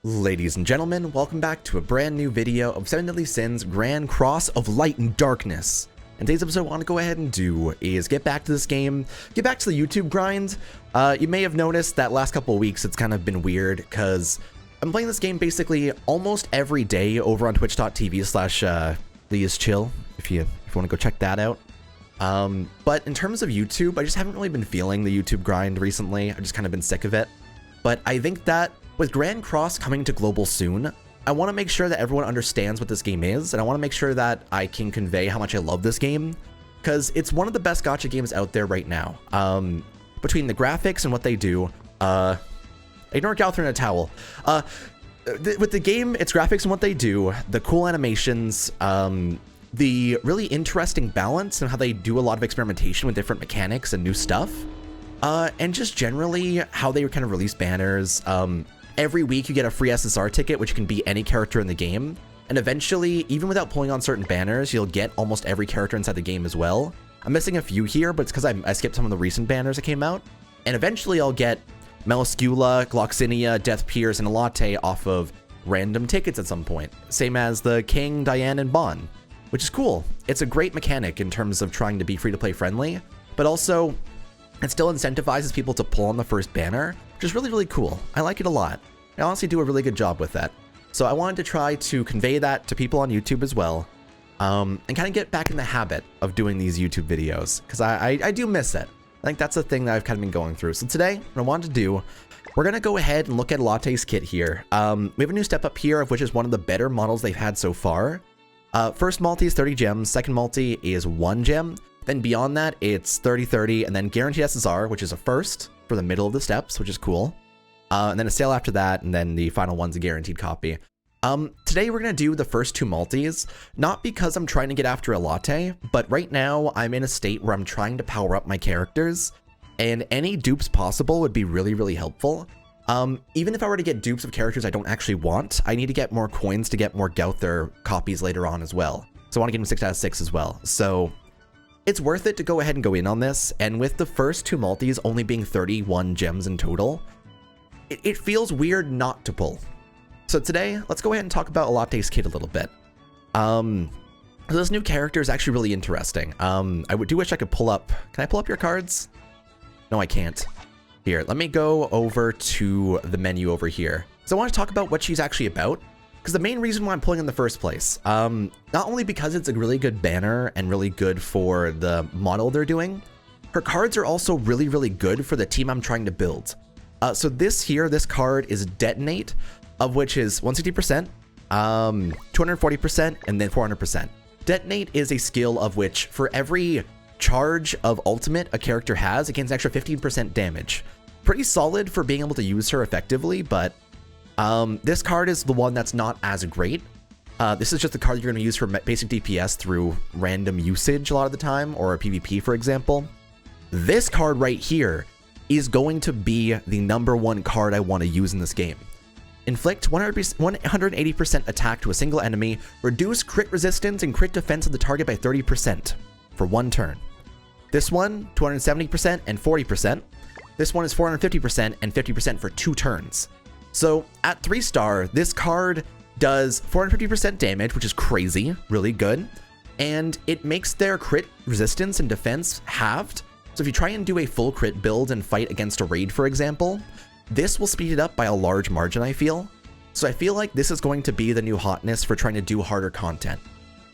Ladies and gentlemen, welcome back to a brand new video of 7 Deadly Sins Grand Cross of Light and Darkness. And today's episode I want to go ahead and do is get back to this game, get back to the YouTube grind. You may have noticed that last couple of weeks it's kind of been weird because I'm playing this game basically almost every day over on twitch.tv/LeaIsChill if you want to go check that out. But in terms of YouTube, I just haven't really been feeling the YouTube grind recently. I've just kind of been sick of it. But I think that with Grand Cross coming to global soon, I want to make sure that everyone understands what this game is, and I want to make sure that I can convey how much I love this game, because it's one of the best gacha games out there right now. Between the graphics and what they do, ignore Gal throwing a towel. With the game, its graphics and what they do, the cool animations, the really interesting balance and how they do a lot of experimentation with different mechanics and new stuff, and just generally how they kind of release banners. Every week you get a free SSR ticket, which can be any character in the game. And eventually, even without pulling on certain banners, you'll get almost every character inside the game as well. I'm missing a few here, but it's because I skipped some of the recent banners that came out. And eventually I'll get Meliscula, Gloxinia, Death Pierce, and Ellatte off of random tickets at some point. Same as the King, Diane, and Bon, which is cool. It's a great mechanic in terms of trying to be free-to-play friendly, but also it still incentivizes people to pull on the first banner, which is really, really cool. I like it a lot. I honestly do a really good job with that. So I wanted to try to convey that to people on YouTube as well, and kind of get back in the habit of doing these YouTube videos, because I do miss it. I think that's the thing that I've kind of been going through. So today, what I wanted to do, we're going to go ahead and look at Ellatte's kit here. We have a new step up here, of which is one of the better models they've had so far. First multi is 30 gems, second multi is 1 gem. Then beyond that, it's 30-30, and then guaranteed SSR, which is a first for the middle of the steps, which is cool. And then a sale after that, and then the final one's a guaranteed copy. Today we're going to do the first 2 multis, not because I'm trying to get after Ellatte, but right now I'm in a state where I'm trying to power up my characters, and any dupes possible would be really, really helpful. Even if I were to get dupes of characters I don't actually want, I need to get more coins to get more Gauther copies later on as well. So I want to get him 6 out of 6 as well. So it's worth it to go ahead and go in on this, and with the first 2 multis only being 31 gems in total, it feels weird not to pull. So today, let's go ahead and talk about Ellatte's kit a little bit. This new character is actually really interesting. I do wish I could pull up... Can I pull up your cards? No, I can't. Here, let me go over to the menu over here. So I want to talk about what she's actually about, because the main reason why I'm pulling in the first place, not only because it's a really good banner and really good for the model they're doing, her cards are also really, really good for the team I'm trying to build. So this card is Detonate, of which is 160%, 240%, and then 400%. Detonate is a skill of which for every charge of ultimate a character has, it gains an extra 15% damage. Pretty solid for being able to use her effectively, but this card is the one that's not as great. This is just the card you're going to use for basic DPS through random usage a lot of the time, or a PvP, for example. This card right here is going to be the #1 card I want to use in this game. Inflict 180% attack to a single enemy, reduce crit resistance and crit defense of the target by 30% for 1 turn. This one, 270% and 40%. This one is 450% and 50% for 2 turns. So at 3-star, this card does 450% damage, which is crazy, really good. And it makes their crit resistance and defense halved. So if you try and do a full crit build and fight against a raid, for example, this will speed it up by a large margin, I feel. So I feel like this is going to be the new hotness for trying to do harder content.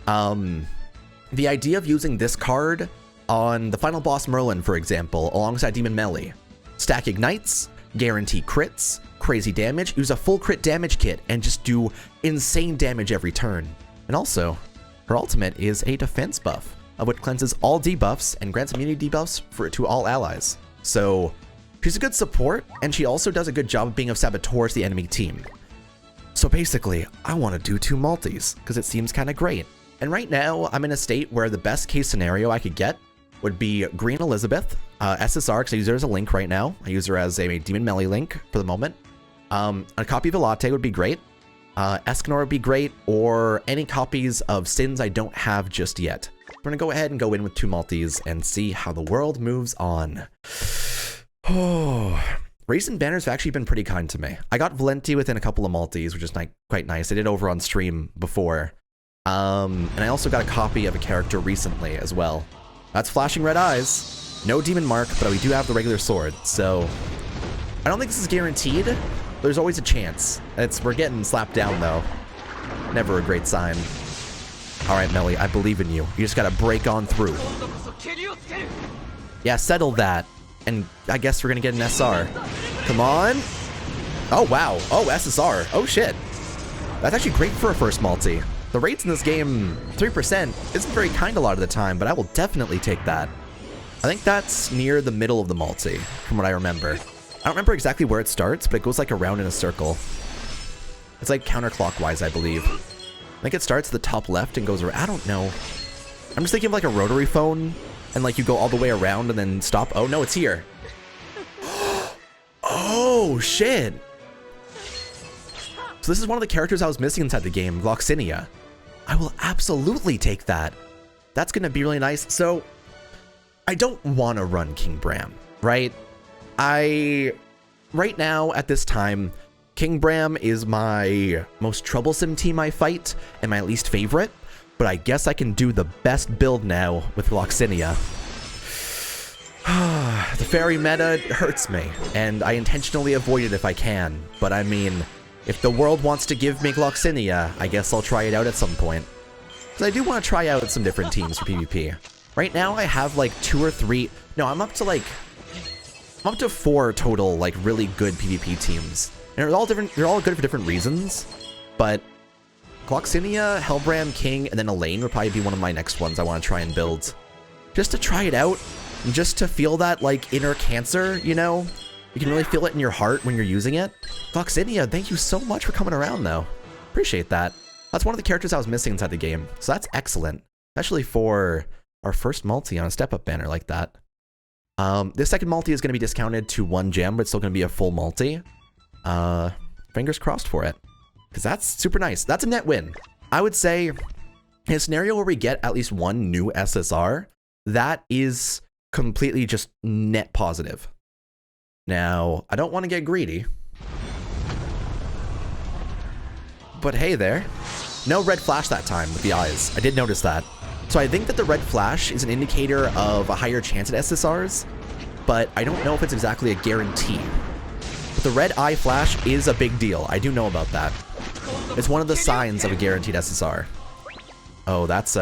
The idea of using this card on the final boss Merlin, for example, alongside Demon Melee. Stack ignites, guarantee crits, crazy damage, use a full crit damage kit, and just do insane damage every turn. And also, her ultimate is a defense buff, of which cleanses all debuffs and grants immunity debuffs to all allies. So she's a good support, and she also does a good job of being a saboteur to the enemy team. So basically, I want to do 2 multis, because it seems kind of great. And right now, I'm in a state where the best case scenario I could get would be Green Elizabeth, SSR, because I use her as a link right now. I use her as a Demon Melee link for the moment. A copy of Ellatte would be great. Escanor would be great, or any copies of Sins I don't have just yet. We're going to go ahead and go in with 2 multis and see how the world moves on. Oh, recent banners have actually been pretty kind to me. I got Valenti within a couple of multis, which is quite nice. I did over on stream before. And I also got a copy of a character recently as well. That's flashing red eyes. No demon mark, but we do have the regular sword, so I don't think this is guaranteed. There's always a chance. We're getting slapped down though. Never a great sign. All right, Melly, I believe in you. You just gotta break on through. Yeah, settle that. And I guess we're gonna get an SR. Come on. Oh, wow. Oh, SSR. Oh, shit. That's actually great for a first multi. The rates in this game, 3%, isn't very kind a lot of the time, but I will definitely take that. I think that's near the middle of the multi, from what I remember. I don't remember exactly where it starts, but it goes like around in a circle. It's like counterclockwise, I believe. I think it starts at the top left and goes around. I don't know. I'm just thinking of like a rotary phone, and like you go all the way around and then stop. Oh, no, it's here. Oh, shit. So this is one of the characters I was missing inside the game, Gloxinia. I will absolutely take that. That's going to be really nice. So I don't want to run King Bram, right? Right now at this time, King Bram is my most troublesome team I fight and my least favorite, but I guess I can do the best build now with Gloxinia. The fairy meta hurts me, and I intentionally avoid it if I can, but I mean, if the world wants to give me Gloxinia, I guess I'll try it out at some point. Because I do want to try out some different teams for PvP. Right now I have like 2 or 3, no, I'm up to 4 total like really good PvP teams. And they're all good for different reasons, but Gloxinia, Hellbram, King, and then Elaine would probably be one of my next ones I want to try and build. Just to try it out, and just to feel that like inner cancer, you know? You can really feel it in your heart when you're using it. Gloxinia, thank you so much for coming around though. Appreciate that. That's one of the characters I was missing inside the game, so that's excellent. Especially for our first multi on a step-up banner like that. This second multi is going to be discounted to 1 gem, but it's still going to be a full multi. Fingers crossed for it, because that's super nice. That's a net win. I would say in a scenario where we get at least 1 new SSR, that is completely just net positive. Now, I don't want to get greedy, but hey there. No red flash that time with the eyes. I did notice that. So I think that the red flash is an indicator of a higher chance at SSRs, but I don't know if it's exactly a guarantee. But the red eye flash is a big deal. I do know about that. It's one of the signs of a guaranteed SSR. Oh, that's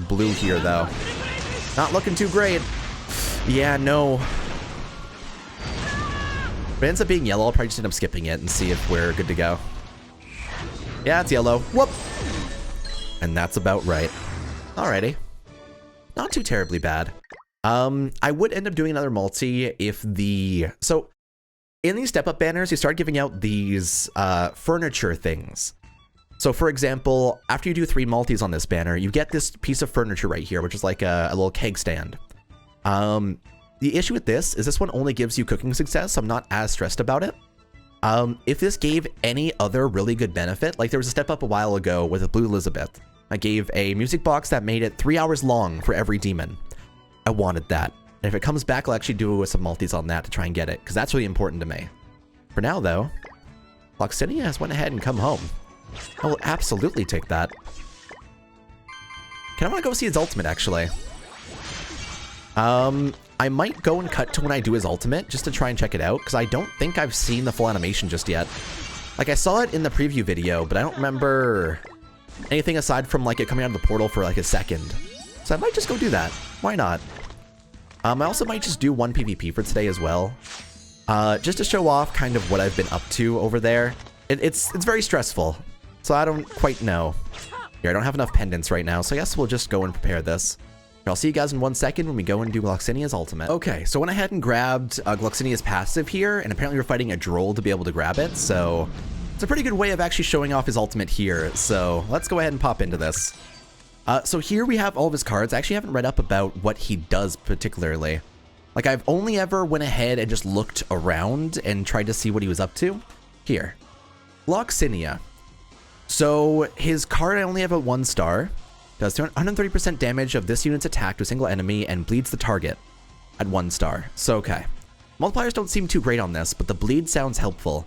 blue here, though. Not looking too great. Yeah, no. If it ends up being yellow, I'll probably just end up skipping it and see if we're good to go. Yeah, it's yellow. Whoop! And that's about right. Alrighty. Not too terribly bad. I would end up doing another multi if the... So, in these step-up banners, you start giving out these furniture things. So, for example, after you do 3 multis on this banner, you get this piece of furniture right here, which is like a little keg stand. The issue with this is this one only gives you cooking success, so I'm not as stressed about it. If this gave any other really good benefit, like there was a step-up a while ago with a Blue Elizabeth. I gave a music box that made it 3 hours long for every demon. I wanted that. And if it comes back, I'll actually do some multis on that to try and get it, because that's really important to me. For now, though, Gloxinia has went ahead and come home. I will absolutely take that. I want to go see his ultimate, actually. I might go and cut to when I do his ultimate, just to try and check it out, because I don't think I've seen the full animation just yet. Like, I saw it in the preview video, but I don't remember anything aside from, like, it coming out of the portal for, like, a second. So I might just go do that. Why not? I also might just do 1 PvP for today as well. Just to show off kind of what I've been up to over there. It's very stressful, so I don't quite know. Here, I don't have enough pendants right now, so I guess we'll just go and prepare this. I'll see you guys in 1 second when we go and do Gloxinia's ultimate. Okay, so I went ahead and grabbed Gloxinia's passive here, and apparently we're fighting a droll to be able to grab it, so it's a pretty good way of actually showing off his ultimate here, so let's go ahead and pop into this. So here we have all of his cards. I actually haven't read up about what he does particularly. Like, I've only ever went ahead and just looked around and tried to see what he was up to. Here. Gloxinia. So his card, I only have a 1 star. Does 130% damage of this unit's attack to a single enemy and bleeds the target at 1 star. So, okay. Multipliers don't seem too great on this, but the bleed sounds helpful.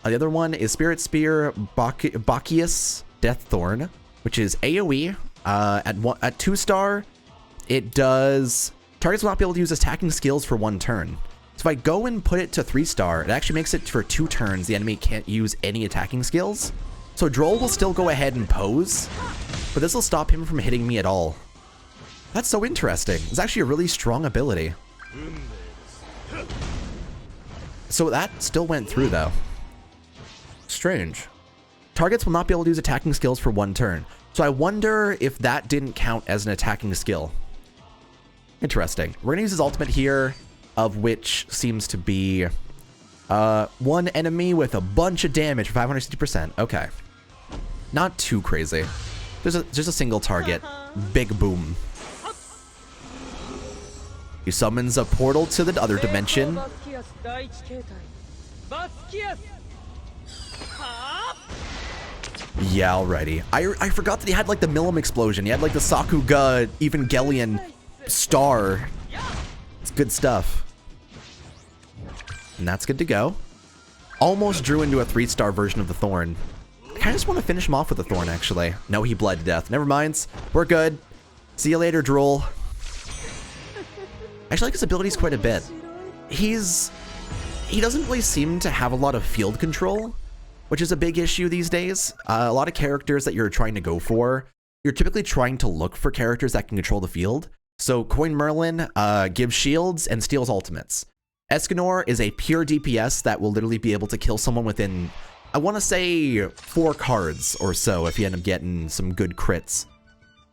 The other one is Spirit Spear Bacchius Death Thorn, which is AoE. At 2-star, it does... Targets will not be able to use attacking skills for 1 turn. So if I go and put it to 3-star, it actually makes it for 2 turns. The enemy can't use any attacking skills. So Droll will still go ahead and pose, but this will stop him from hitting me at all. That's so interesting. It's actually a really strong ability. So that still went through, though. Strange. Targets will not be able to use attacking skills for 1 turn. So I wonder if that didn't count as an attacking skill. Interesting. We're going to use his ultimate here, of which seems to be 1 enemy with a bunch of damage for 560%. Okay. Not too crazy. Just a single target. Big boom. He summons a portal to the other dimension. Yeah, alrighty. I forgot that he had like the Milim explosion. He had like the Sakuga Evangelion star. It's good stuff. And that's good to go. Almost drew into a 3-star version of the Thorn. I kind of just want to finish him off with the Thorn, actually. No, he bled to death. Never mind. We're good. See you later, Droll. I actually like his abilities quite a bit. He doesn't really seem to have a lot of field control, which is a big issue these days. A lot of characters that you're trying to go for, you're typically trying to look for characters that can control the field. So Coin Merlin gives shields and steals ultimates. Escanor is a pure DPS that will literally be able to kill someone within, I want to say, 4 cards or so if you end up getting some good crits.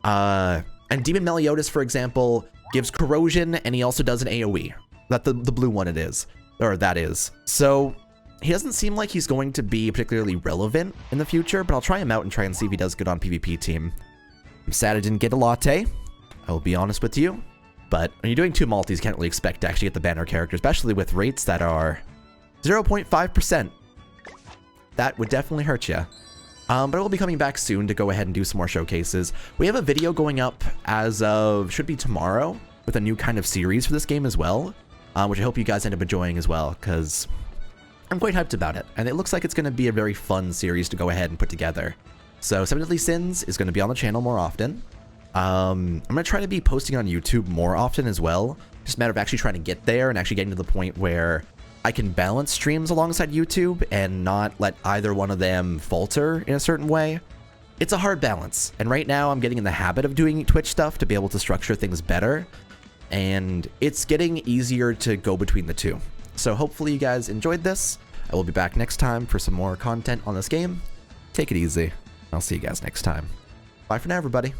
And Demon Meliodas, for example, gives corrosion, and he also does an AoE. That the blue one it is, or that is. So he doesn't seem like he's going to be particularly relevant in the future, but I'll try him out and try and see if he does good on PvP team. I'm sad I didn't get Ellatte. I will be honest with you. But when you're doing 2 multis, you can't really expect to actually get the banner character, especially with rates that are 0.5%. That would definitely hurt you. But I will be coming back soon to go ahead and do some more showcases. We have a video going up as of, should be tomorrow, with a new kind of series for this game as well, which I hope you guys end up enjoying as well, because I'm quite hyped about it. And it looks like it's going to be a very fun series to go ahead and put together. So 7 Deadly Sins is going to be on the channel more often. I'm going to try to be posting on YouTube more often as well. Just a matter of actually trying to get there and actually getting to the point where I can balance streams alongside YouTube and not let either one of them falter in a certain way. It's a hard balance. And right now I'm getting in the habit of doing Twitch stuff to be able to structure things better. And it's getting easier to go between the two. So hopefully you guys enjoyed this. I will be back next time for some more content on this game. Take it easy. I'll see you guys next time. Bye for now, everybody.